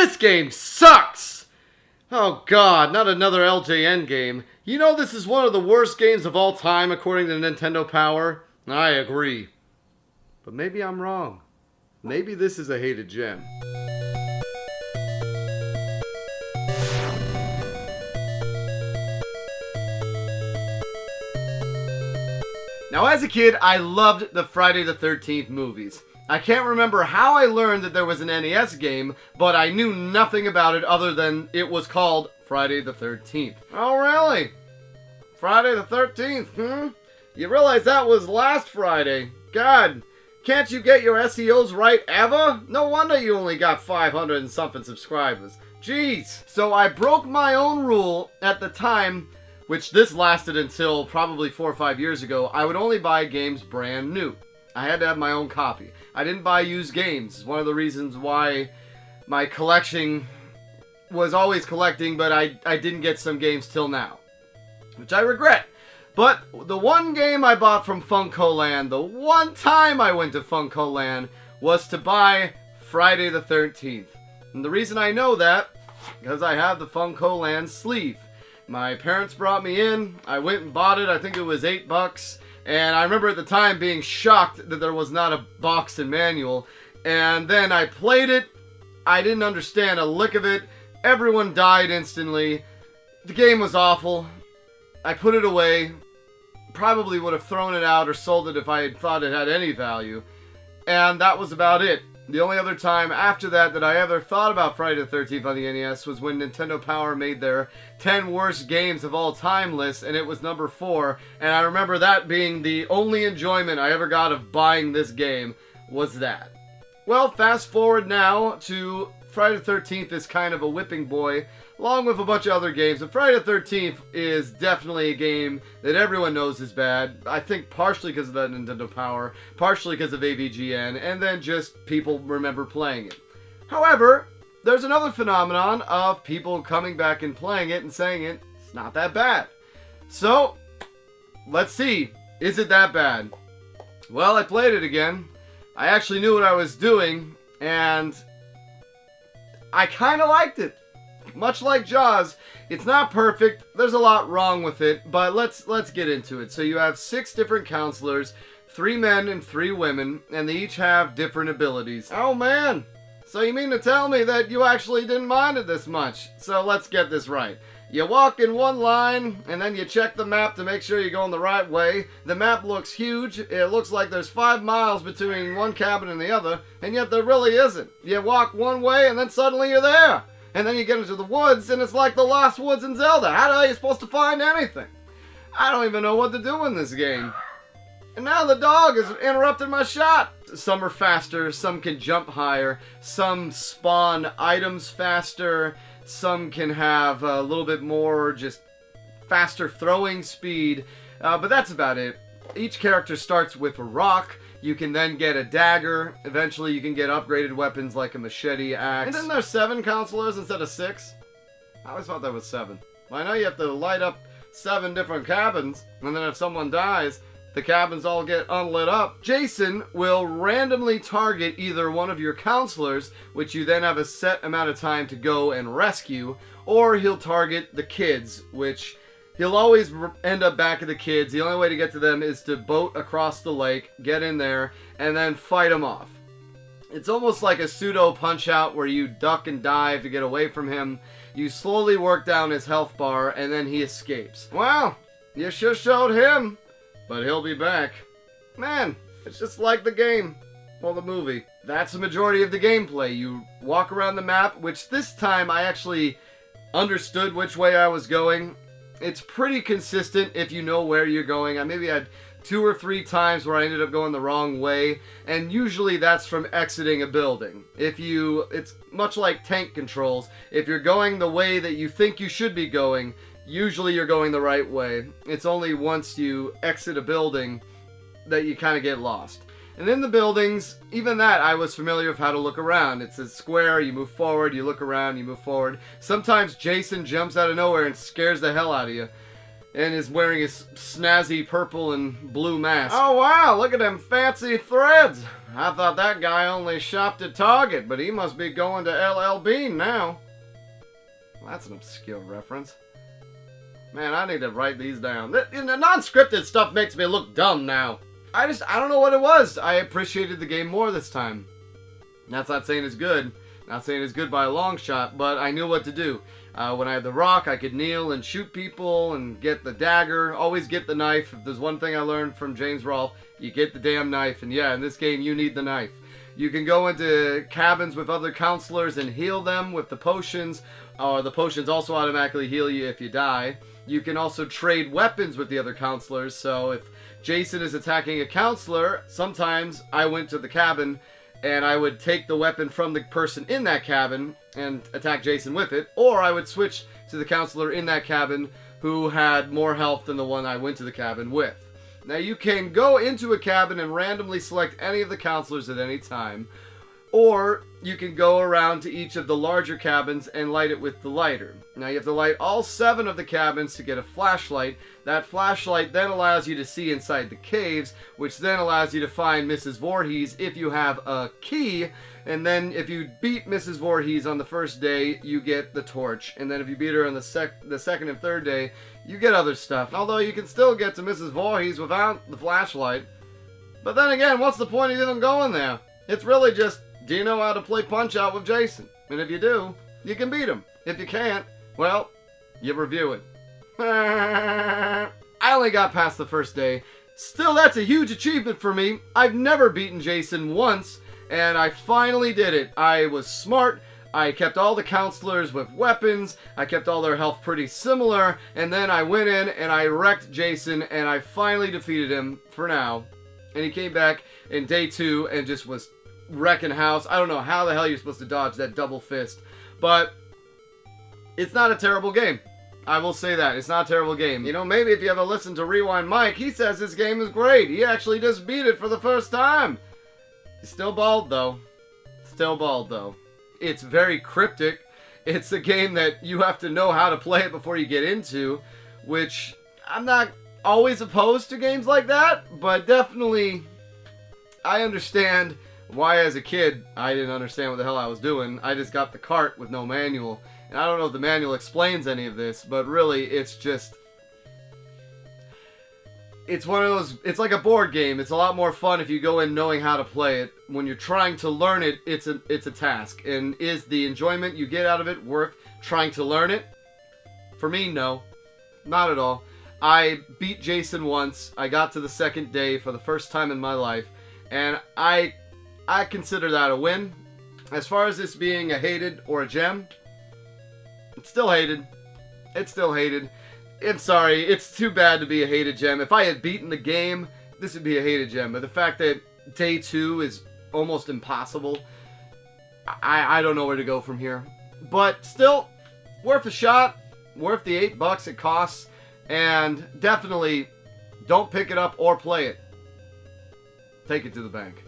This game sucks! Oh god, not another LJN game. You know this is one of the worst games of all time according to Nintendo Power? I agree. But maybe I'm wrong. Maybe this is a hated gem. Now as a kid, I loved the Friday the 13th movies. I can't remember how I learned that there was an NES game, but I knew nothing about it other than it was called Friday the 13th. Oh really? Friday the 13th, You realize that was last Friday. God, can't you get your SEOs right ever? No wonder you only got 500 and something subscribers. Jeez. So I broke my own rule at the time, which this lasted until probably 4 or 5 years ago. I would only buy games brand new. I had to have my own copy. I didn't buy used games. It's one of the reasons why my collection was always collecting, but I didn't get some games till now, which I regret. But the one game I bought from Funcoland, the one time I went to Funcoland, was to buy Friday the 13th. And the reason I know that, because I have the Funcoland sleeve. My parents brought me in, I went and bought it, I think it was $8. And I remember at the time being shocked that there was not a box and manual. And then I played it, I didn't understand a lick of it, everyone died instantly, the game was awful, I put it away, probably would have thrown it out or sold it if I had thought it had any value. And that was about it. The only other time after that that I ever thought about Friday the 13th on the NES was when Nintendo Power made their 10 worst games of all time list, and it was number 4. And I remember that being the only enjoyment I ever got of buying this game was that. Well, fast forward now to Friday the 13th is kind of a whipping boy, along with a bunch of other games. And Friday the 13th is definitely a game that everyone knows is bad. I think partially because of the Nintendo Power, partially because of AVGN, and then just people remember playing it. However, there's another phenomenon of people coming back and playing it and saying it's not that bad. So, let's see. Is it that bad? Well, I played it again. I actually knew what I was doing, and I kind of liked it. Much like Jaws, it's not perfect, there's a lot wrong with it, but let's get into it. So you have 6 different counselors, 3 men and 3 women, and they each have different abilities. Oh man, so you mean to tell me that you actually didn't mind it this much? So let's get this right. You walk in one line, and then you check the map to make sure you're going the right way. The map looks huge, it looks like there's 5 miles between one cabin and the other, and yet there really isn't. You walk one way, and then suddenly you're there. And then you get into the woods, and it's like the Lost Woods in Zelda. How are you supposed to find anything? I don't even know what to do in this game. And now the dog has interrupted my shot. Some are faster, some can jump higher, some spawn items faster, some can have a little bit more just faster throwing speed, but that's about it. Each character starts with a rock. You can then get a dagger. Eventually you can get upgraded weapons like a machete, axe. And then there's 7 counselors instead of 6. I always thought that was 7. Well, I know you have to light up 7 different cabins, and then if someone dies, the cabins all get unlit up. Jason will randomly target either one of your counselors, which you then have a set amount of time to go and rescue, or he'll target the kids, which he'll always end up back at the kids. The only way to get to them is to boat across the lake, get in there, and then fight them off. It's almost like a pseudo punch-out where you duck and dive to get away from him. You slowly work down his health bar, and then he escapes. Well, you sure showed him, but he'll be back. Man, it's just like the game. Well, the movie. That's the majority of the gameplay. You walk around the map, which this time I actually understood which way I was going. It's pretty consistent if you know where you're going. I maybe had 2 or 3 times where I ended up going the wrong way, and usually that's from exiting a building. It's much like tank controls. If you're going the way that you think you should be going, usually you're going the right way. It's only once you exit a building that you kind of get lost. And in the buildings, even that, I was familiar with how to look around. It's a square, you move forward, you look around, you move forward. Sometimes Jason jumps out of nowhere and scares the hell out of you. And is wearing his snazzy purple and blue mask. Oh wow, look at them fancy threads. I thought that guy only shopped at Target, but he must be going to LL Bean now. Well, that's an obscure reference. Man, I need to write these down. The non-scripted stuff makes me look dumb now. I don't know what it was. I appreciated the game more this time. That's not saying it's good. Not saying it's good by a long shot, but I knew what to do. When I had the rock, I could kneel and shoot people and get the dagger. Always get the knife. If there's one thing I learned from James Rolfe, you get the damn knife. And yeah, in this game, you need the knife. You can go into cabins with other counselors and heal them with the potions. The potions also automatically heal you if you die. You can also trade weapons with the other counselors. So if Jason is attacking a counselor, sometimes I went to the cabin and I would take the weapon from the person in that cabin and attack Jason with it. Or I would switch to the counselor in that cabin who had more health than the one I went to the cabin with. Now you can go into a cabin and randomly select any of the counselors at any time. Or you can go around to each of the larger cabins and light it with the lighter. Now you have to light all 7 of the cabins to get a flashlight. That flashlight then allows you to see inside the caves, which then allows you to find Mrs. Voorhees if you have a key. And then if you beat Mrs. Voorhees on the first day, you get the torch. And then if you beat her on the second and third day, you get other stuff. Although you can still get to Mrs. Voorhees without the flashlight. But then again, what's the point of even going there? It's really just, do you know how to play Punch-Out with Jason? And if you do, you can beat him. If you can't, well, you review it. I only got past the first day. Still, that's a huge achievement for me. I've never beaten Jason once, and I finally did it. I was smart. I kept all the counselors with weapons. I kept all their health pretty similar. And then I went in and I wrecked Jason, and I finally defeated him for now. And he came back in day 2 and just was wrecking house. I don't know how the hell you're supposed to dodge that double fist, but it's not a terrible game. I will say that. It's not a terrible game. You know, maybe if you ever listen to Rewind Mike, he says this game is great. He actually just beat it for the first time. He's still bald, though. Still bald, though. It's very cryptic. It's a game that you have to know how to play it before you get into, which I'm not always opposed to games like that, but definitely I understand why as a kid I didn't understand what the hell I was doing. I just got the cart with no manual. And I don't know if the manual explains any of this, but really it's just, it's one of those, it's like a board game. It's a lot more fun if you go in knowing how to play it. When you're trying to learn it, it's a task. And is the enjoyment you get out of it worth trying to learn it? For me, no. Not at all. I beat Jason once. I got to the second day for the first time in my life. And I consider that a win. As far as this being a hated or a gem, it's still hated. It's still hated. I'm sorry, it's too bad to be a hated gem. If I had beaten the game, this would be a hated gem. But the fact that day 2 is almost impossible, I don't know where to go from here. But still, worth a shot. Worth the $8 it costs. And definitely don't pick it up or play it. Take it to the bank.